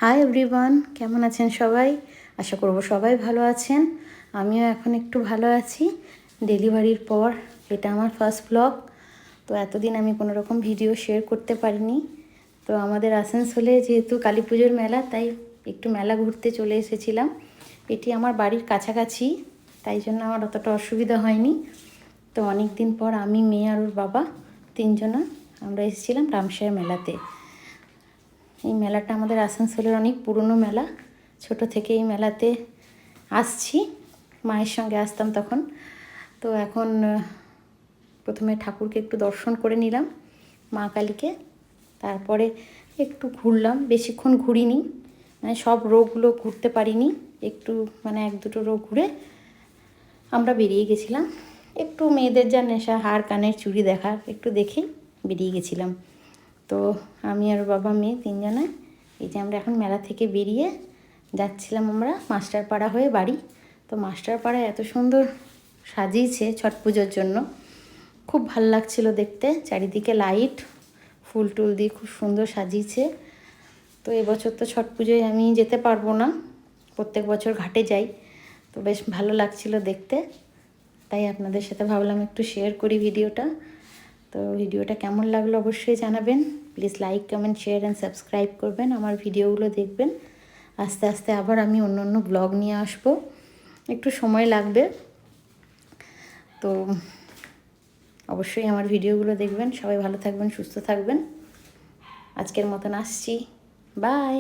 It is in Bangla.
হাই এভরিওয়ান, কেমন আছেন সবাই? আশা করব সবাই ভালো আছেন। আমিও এখন একটু ভালো আছি। ডেলিভারির পর এটা আমার ফার্স্ট ব্লগ। তো এতদিন আমি কোনো রকম ভিডিও শেয়ার করতে পারিনি। তো আমাদের আসানসোলে যেহেতু কালী পুজোর মেলা, তাই একটু মেলা ঘুরতে চলে এসেছিলাম। এটি আমার বাড়ির কাছাকাছি, তাই জন্য আমার অতটা অসুবিধা হয়নি। তো অনেক দিন পর আমি, মেয়ে আর ওর বাবা তিনজনা আমরা এসেছিলাম রামসার মেলাতে। এই মেলাটা আমাদের আসানসোলের অনেক পুরনো মেলা। ছোট থেকে এই মেলাতে আসছি, মায়ের সঙ্গে আসতাম তখন। তো এখন প্রথমে ঠাকুরকে একটু দর্শন করে নিলাম, মা কালীকে। তারপরে একটু ঘুরলাম, বেশিক্ষণ ঘুরিনি, মানে সব রোগগুলো ঘুরতে পারিনি। একটু মানে এক দুটো রোগ ঘুরে আমরা বেরিয়ে গেছিলাম। একটু মেয়েদের যা নেশা, হার কানের চুড়ি দেখার, একটু দেখেই বেরিয়ে গেছিলাম। তো আমি আর বাবা মেয়ে তিনজনে এই যে আমরা এখন মেলা থেকে বেরিয়ে যাচ্ছিলাম আমরা মাস্টারপাড়া হয়ে বাড়ি। তো মাস্টারপাড়ায় এত সুন্দর সাজিয়েছে ছট পুজোর জন্য, খুব ভাল লাগছিল দেখতে। চারিদিকে লাইট, ফুল টুল দিয়ে খুব সুন্দর সাজিয়েছে। তো এবছর তো ছট পুজোয় আমি যেতে পারবো না, প্রত্যেক বছর ঘাটে যাই। তো বেশ ভালো লাগছিল দেখতে, তাই আপনাদের সাথে ভাবলাম একটু শেয়ার করি ভিডিওটা। তো ভিডিওটা কেমন লাগলো অবশ্যই জানাবেন। Please like, comment, share and subscribe করবেন, আমার ভিডিওগুলো দেখবেন। আস্তে আস্তে আবার আমি অন্য অন্য ব্লগ নিয়ে আসবো, একটু সময় লাগবে। তো অবশ্যই আমার ভিডিওগুলো দেখবেন। সবাই ভালো থাকবেন, সুস্থ থাকবেন। আজকের মতন আসছি, বাই।